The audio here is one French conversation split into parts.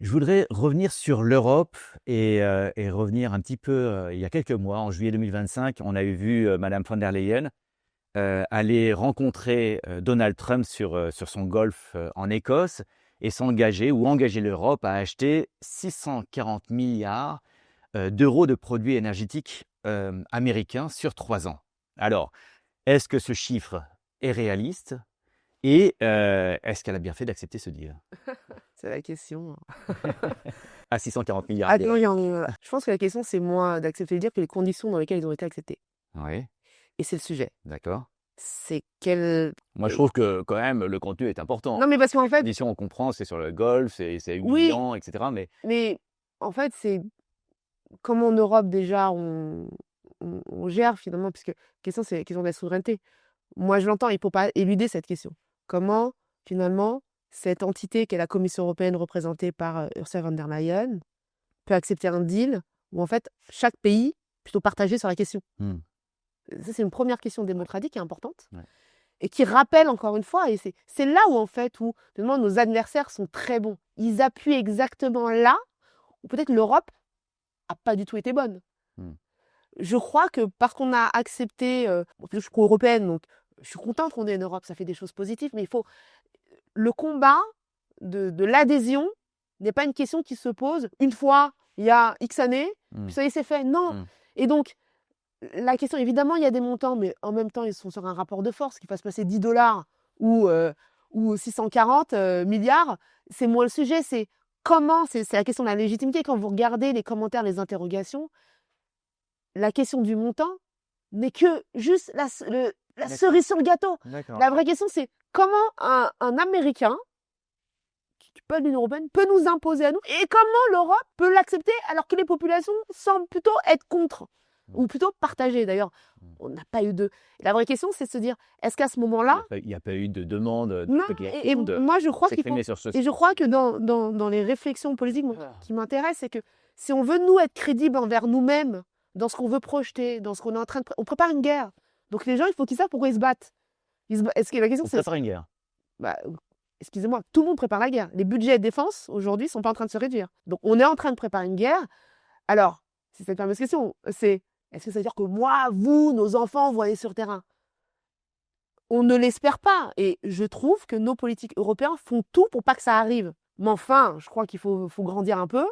Je voudrais revenir sur l'Europe et revenir un petit peu, il y a quelques mois, en juillet 2025, on avait vu, madame von der Leyen, aller rencontrer, Donald Trump sur son golfe, en Écosse et s'engager ou engager l'Europe à acheter 640 milliards d'euros de produits énergétiques, américains sur 3 ans. Alors, est-ce que ce chiffre est réaliste et est-ce qu'elle a bien fait d'accepter ce deal? C'est la question. À 640 milliards. Ah non, je pense que la question, c'est moins d'accepter le dire que les conditions dans lesquelles ils ont été acceptés. Oui, Et c'est le sujet. d'accord. C'est quel... Moi, je trouve que quand même le contenu est important. Non, mais parce qu'en Les fait, conditions, on comprend, c'est sur le golf, c'est oui, humiliant, et cetera, mais mais en fait, c'est comment en Europe, déjà, on gère finalement, puisque la question, c'est la question de la souveraineté. Moi, je l'entends, il ne faut pas éluder cette question. Comment, finalement, cette entité qu'est la Commission européenne représentée par Ursula von der Leyen peut accepter un deal où, en fait, chaque pays plutôt partagé sur la question. mmh, Ça, c'est une première question démocratique qui est importante ouais. et qui rappelle encore une fois, et c'est là où, en fait, où finalement, nos adversaires sont très bons. Ils appuient exactement là où peut-être l'Europe n'a pas du tout été bonne. Mmh. Je crois que parce qu'on a accepté, je suis pro-européenne, donc je suis contente qu'on ait une Europe, ça fait des choses positives, mais il faut le combat de l'adhésion n'est pas une question qui se pose une fois, il y a X années, Mmh. puis ça y est, c'est fait. Non. Mmh. Et donc, la question, évidemment, il y a des montants, mais en même temps, ils sont sur un rapport de force qui fasse passer 10 $ ou 640 milliards. C'est moins le sujet, c'est comment, c'est la question de la légitimité. Quand vous regardez les commentaires, les interrogations, la question du montant n'est que juste la D'accord, cerise sur le gâteau. d'accord. La vraie question, c'est comment un Américain qui n'est pas de l'Union européenne peut nous imposer à nous et comment l'Europe peut l'accepter alors que les populations semblent plutôt être contre Mmh. ou plutôt partagées. D'ailleurs, Mmh. on n'a pas eu de... La vraie question, c'est de se dire, est-ce qu'à ce moment-là... Il y a pas eu de demande, Non, de tout et le monde moi, je crois qu'il faut... s'exprimer sur ce Et je crois que dans les réflexions politiques Ah. qui m'intéressent, c'est que si on veut, nous, être crédibles envers nous-mêmes, dans ce qu'on veut projeter, dans ce qu'on est en train de... On prépare une guerre. Donc les gens, il faut qu'ils savent pourquoi ils se battent. Est-ce que la question, On c'est... prépare une guerre. Bah, excusez-moi, tout le monde prépare la guerre. Les budgets de défense, aujourd'hui, ne sont pas en train de se réduire. Donc, on est en train de préparer une guerre. Alors, c'est cette fameuse question, c'est est-ce que ça veut dire que moi, vous, nos enfants, vont aller sur le terrain? On ne l'espère pas. Et je trouve que nos politiques européens font tout pour pas que ça arrive. Mais enfin, je crois qu'il faut grandir un peu.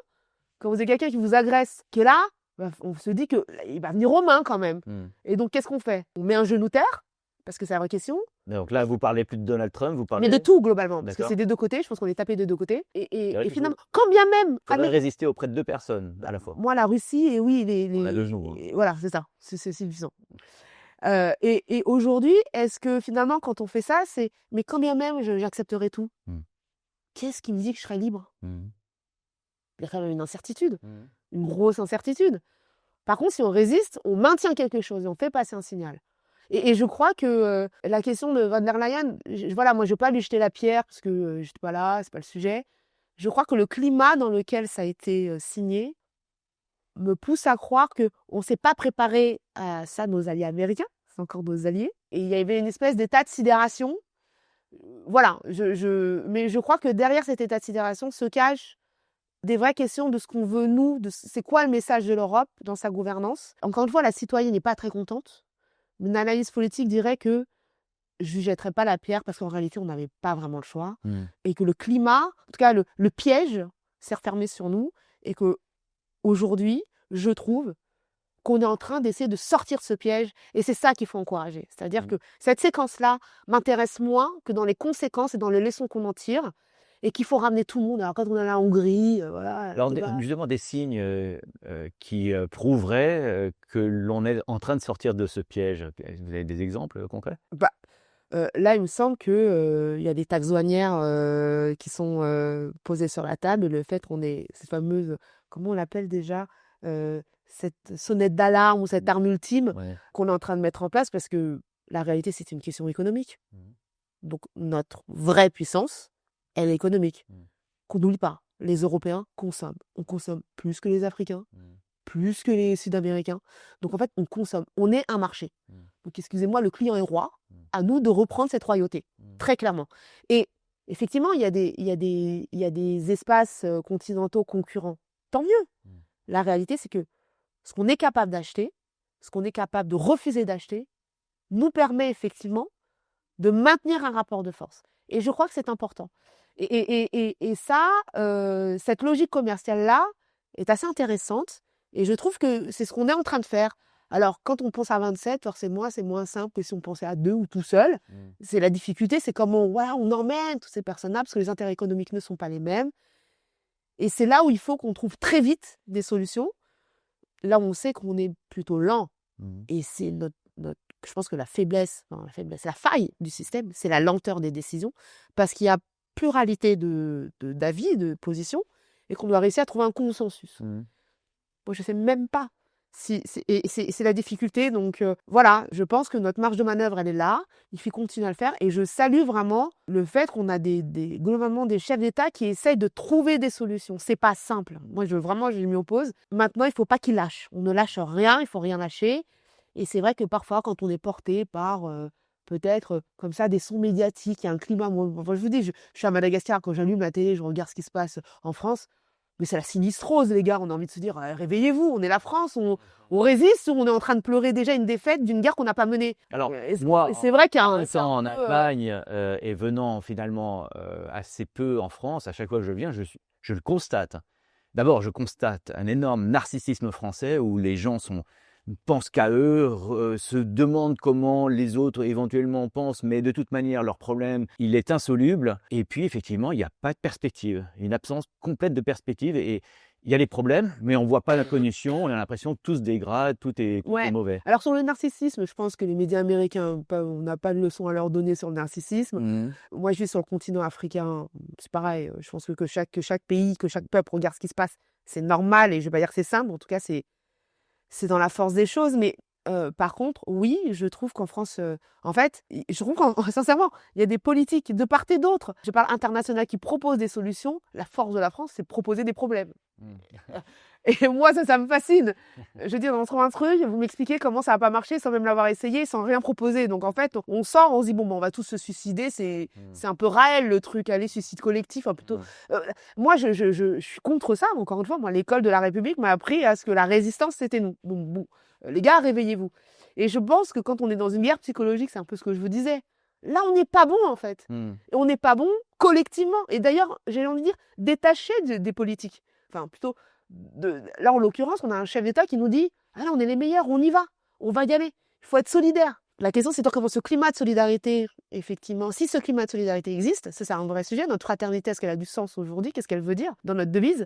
Quand vous avez quelqu'un qui vous agresse, qui est là, bah, on se dit qu'il va venir aux mains quand même. Mmh. Et donc, qu'est-ce qu'on fait? On met un genou terre, parce que c'est la vraie question. Donc là, vous parlez plus de Donald Trump, vous Mais de parlez tout, globalement, parce que d'accord. c'est des deux côtés. Je pense qu'on est tapé des deux côtés. C'est vrai Et qu'il finalement, quand bien même, faudrait résister auprès de 2 personnes à la fois. moi, la Russie, et oui, On a 2 genoux, hein. voilà, c'est ça, c'est suffisant. Et aujourd'hui, est-ce que finalement, quand on fait ça, c'est mais quand bien même j'accepterai tout, Mmh. qu'est-ce qui me dit que je serai libre? Mmh. Il y a quand même une incertitude, Mmh. une grosse incertitude. Par contre, si on résiste, on maintient quelque chose et on fait passer un signal. Et je crois que la question de von der Leyen, voilà, moi, je ne veux pas lui jeter la pierre parce que je n'étais pas là, c'est pas le sujet. Je crois que le climat dans lequel ça a été signé me pousse à croire qu'on ne s'est pas préparé à ça, nos alliés américains, c'est encore nos alliés. Et il y avait une espèce d'état de sidération. Voilà, mais je crois que derrière cet état de sidération se cachent des vraies questions de ce qu'on veut, nous, c'est quoi le message de l'Europe dans sa gouvernance. Encore une fois, la citoyenne n'est pas très contente. Une analyse politique dirait que je ne jetterais pas la pierre parce qu'en réalité, on n'avait pas vraiment le choix. Mmh. Et que le climat, en tout cas le piège, s'est refermé sur nous. Et que aujourd'hui, je trouve qu'on est en train d'essayer de sortir de ce piège. Et c'est ça qu'il faut encourager. C'est-à-dire que cette séquence-là m'intéresse moins que dans les conséquences et dans les leçons qu'on en tire. Et qu'il faut ramener tout le monde. Alors quand on est en Hongrie, voilà. Alors justement des signes, qui, prouveraient, que l'on est en train de sortir de ce piège. Vous avez des exemples, concrets? Bah, là, il me semble que, il y a des taxes douanières, qui sont, posées sur la table. Le fait qu'on ait cette fameuse, comment on l'appelle déjà? Cette sonnette d'alarme ou cette arme ultime Ouais. qu'on est en train de mettre en place parce que la réalité, c'est une question économique. Mmh. Donc notre vraie puissance, elle est économique. Mmh. Qu'on n'oublie pas, les Européens consomment. On consomme plus que les Africains, Mmh. plus que les Sud-Américains. Donc en fait, on consomme. On est un marché. Mmh. Donc excusez-moi, le client est roi. Mmh. À nous de reprendre cette royauté, Mmh. très clairement. Et effectivement, il y a des espaces continentaux concurrents. Tant mieux. Mmh. La réalité, c'est que ce qu'on est capable d'acheter, ce qu'on est capable de refuser d'acheter, nous permet effectivement de maintenir un rapport de force. Et je crois que c'est important. Et ça, cette logique commerciale-là est assez intéressante. Et je trouve que c'est ce qu'on est en train de faire. Alors, quand on pense à 27, forcément, c'est moins simple que si on pensait à 2 ou tout seul. Mmh. C'est la difficulté, c'est comment on emmène toutes ces personnes-là, parce que les intérêts économiques ne sont pas les mêmes. Et c'est là où il faut qu'on trouve très vite des solutions. Là où on sait qu'on est plutôt lent. Mmh. Et c'est je pense que la faiblesse, la faille du système, c'est la lenteur des décisions, parce qu'il y a pluralité d'avis, de positions, et qu'on doit réussir à trouver un consensus. Mmh. Moi, je ne sais même pas si et c'est la difficulté. Donc voilà, je pense que notre marge de manœuvre, elle est là. Il faut continuer à le faire. Et je salue vraiment le fait qu'on a globalement des chefs d'État qui essayent de trouver des solutions. C'est pas simple. Moi, je m'y oppose. Maintenant, il ne faut pas qu'ils lâchent. On ne lâche rien, il ne faut rien lâcher. Et c'est vrai que parfois, quand on est porté par peut-être comme ça des sons médiatiques, il y a un climat. Moi, je vous dis, je suis à Madagascar, quand j'allume la télé, je regarde ce qui se passe en France. Mais c'est la sinistrose, les gars. On a envie de se dire, réveillez-vous, on est la France, on résiste, ou on est en train de pleurer déjà une défaite d'une guerre qu'on n'a pas menée. Alors, Et moi, c'est vrai qu'il y a un. étant en Allemagne et venant finalement assez peu en France, à chaque fois que je viens, je le constate. D'abord, je constate un énorme narcissisme français où les gens ne pensent qu'à eux, se demandent comment les autres éventuellement pensent, mais de toute manière, leur problème, il est insoluble. Et puis, effectivement, il n'y a pas de perspective, une absence complète de perspective. Et il y a des problèmes, mais on ne voit pas la solution. On a l'impression que tout se dégrade, tout est mauvais. Alors, sur le narcissisme, je pense que les médias américains, on n'a pas de leçon à leur donner sur le narcissisme. Mmh. Moi, je vis sur le continent africain, c'est pareil. Je pense que chaque pays, que chaque peuple regarde ce qui se passe. C'est normal, et je ne vais pas dire que c'est simple. En tout cas, c'est dans la force des choses. Mais par contre, oui, je trouve qu'en France, en fait, je trouve sincèrement, il y a des politiques de part et d'autre. Je parle international qui proposent des solutions. La force de la France, c'est de proposer des problèmes. Mmh. Et moi, ça me fascine. Je veux dire, on trouve un truc, vous m'expliquez comment ça va pas marcher sans même l'avoir essayé, sans rien proposer. Donc en fait, on sort, on se dit, bon, on va tous se suicider. C'est un peu Raël, le truc, allez, suicide collectif. Hein, plutôt. Moi, je suis contre ça. Encore une fois, moi, l'école de la République m'a appris à ce que la résistance, c'était nous. Bon, les gars, réveillez-vous. Et je pense que quand on est dans une guerre psychologique, c'est un peu ce que je vous disais. Là, on n'est pas bon, en fait. Et on n'est pas bon collectivement. Et d'ailleurs, j'ai envie de dire, détaché des politiques. Enfin, plutôt, là, en l'occurrence, on a un chef d'État qui nous dit « Ah là, on est les meilleurs, on y va y aller. Il faut être solidaire. » La question, c'est comment ce climat de solidarité, effectivement, si ce climat de solidarité existe, ça, c'est un vrai sujet. Notre fraternité, est-ce qu'elle a du sens aujourd'hui? Qu'est-ce qu'elle veut dire dans notre devise?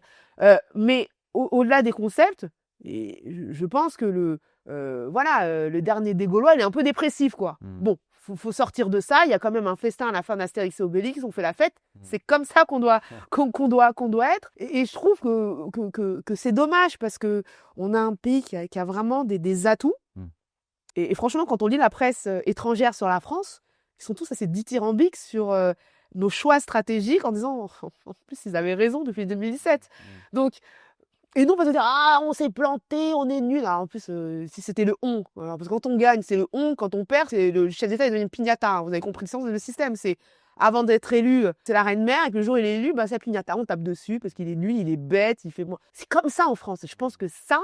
Mais au-delà des concepts, et je pense que le dernier des Gaulois, il est un peu dépressif, quoi. Bon, faut sortir de ça. Il y a quand même un festin à la fin d'Astérix et Obélix, on fait la fête. C'est comme ça qu'on doit être. Et je trouve que c'est dommage, parce que on a un pays qui a vraiment des atouts. Et franchement, quand on lit la presse étrangère sur la France, ils sont tous assez dithyrambiques sur nos choix stratégiques, en disant, en plus, ils avaient raison depuis 2017. Donc, et nous, on va se dire, ah, on s'est planté, on est nul. Alors, en plus, si c'était le on. Alors, parce que quand on gagne, c'est le on. Quand on perd, c'est le chef d'État, il devient une piñata. Vous avez compris le sens du système. C'est avant d'être élu, c'est la reine mère. Et que le jour où il est élu, c'est la piñata. On tape dessus parce qu'il est nul, il est bête, il fait moins. C'est comme ça en France. Et je pense que ça,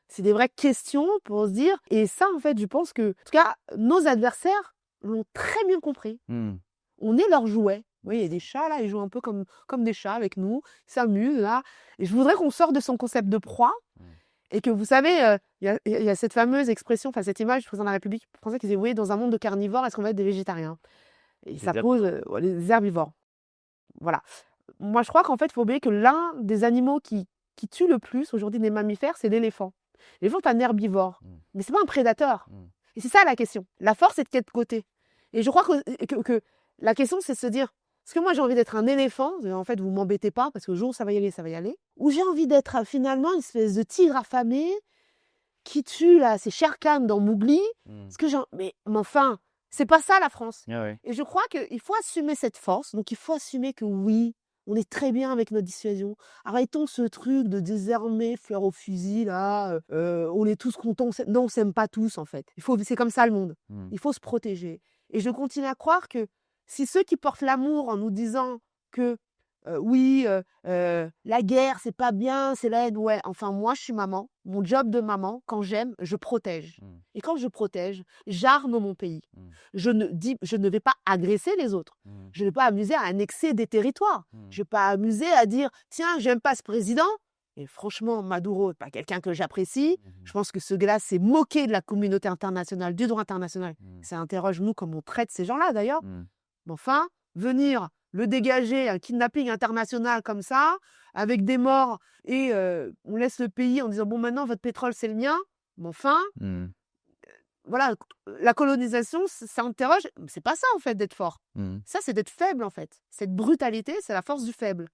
c'est des vraies questions pour se dire. Et ça, en fait, je pense que, en tout cas, nos adversaires l'ont très bien compris. On est leur jouet. Oui, il y a des chats là, ils jouent un peu comme des chats avec nous, ils s'amusent là. Et je voudrais qu'on sorte de son concept de proie et que, vous savez, il y a cette fameuse expression, enfin cette image du président de la République français qui disait, oui, dans un monde de carnivores, est-ce qu'on va être des végétariens? Et ça pose les herbivores. Voilà. Moi, je crois qu'en fait, il faut oublier que l'un des animaux qui tue le plus aujourd'hui des mammifères, c'est l'éléphant. L'éléphant est un herbivore, mais c'est pas un prédateur. Et c'est ça la question. La force est de quel côté? Et je crois que la question, c'est de se dire, est-ce que moi j'ai envie d'être un éléphant, en fait vous m'embêtez pas parce que le jour où ça va y aller, ou j'ai envie d'être finalement une espèce de tigre affamé qui tue là ses Shere Khan dans Mowgli, mais enfin, c'est pas ça la France. Et je crois qu'il faut assumer cette force, donc il faut assumer que oui, on est très bien avec notre dissuasion. Arrêtons ce truc de désarmer, fleur au fusil là, on est tous contents, non, on s'aime pas tous en fait. C'est comme ça le monde. Il faut se protéger. Et je continue à croire que Si ceux qui portent l'amour en nous disant que oui, la guerre, c'est pas bien, c'est la haine, ouais. Enfin, moi, je suis maman. Mon job de maman, quand j'aime, je protège. Mmh. Et quand je protège, j'arme mon pays. Mmh. Je ne vais pas agresser les autres. Mmh. Je ne vais pas amuser à annexer des territoires. Mmh. Je ne vais pas amuser à dire, tiens, j'aime pas ce président. Et franchement, Maduro n'est pas quelqu'un que j'apprécie. Mmh. Je pense que ce gars-là s'est moqué de la communauté internationale, du droit international. Mmh. Ça interroge nous comment on traite ces gens-là, d'ailleurs. Mmh. Mais enfin, venir le dégager, un kidnapping international comme ça, avec des morts, et on laisse le pays en disant, bon, maintenant, votre pétrole, c'est le mien. Mais enfin, Mmh. voilà, la colonisation, ça interroge. C'est pas ça, en fait, d'être fort. Mmh. Ça, c'est d'être faible, en fait. Cette brutalité, c'est la force du faible.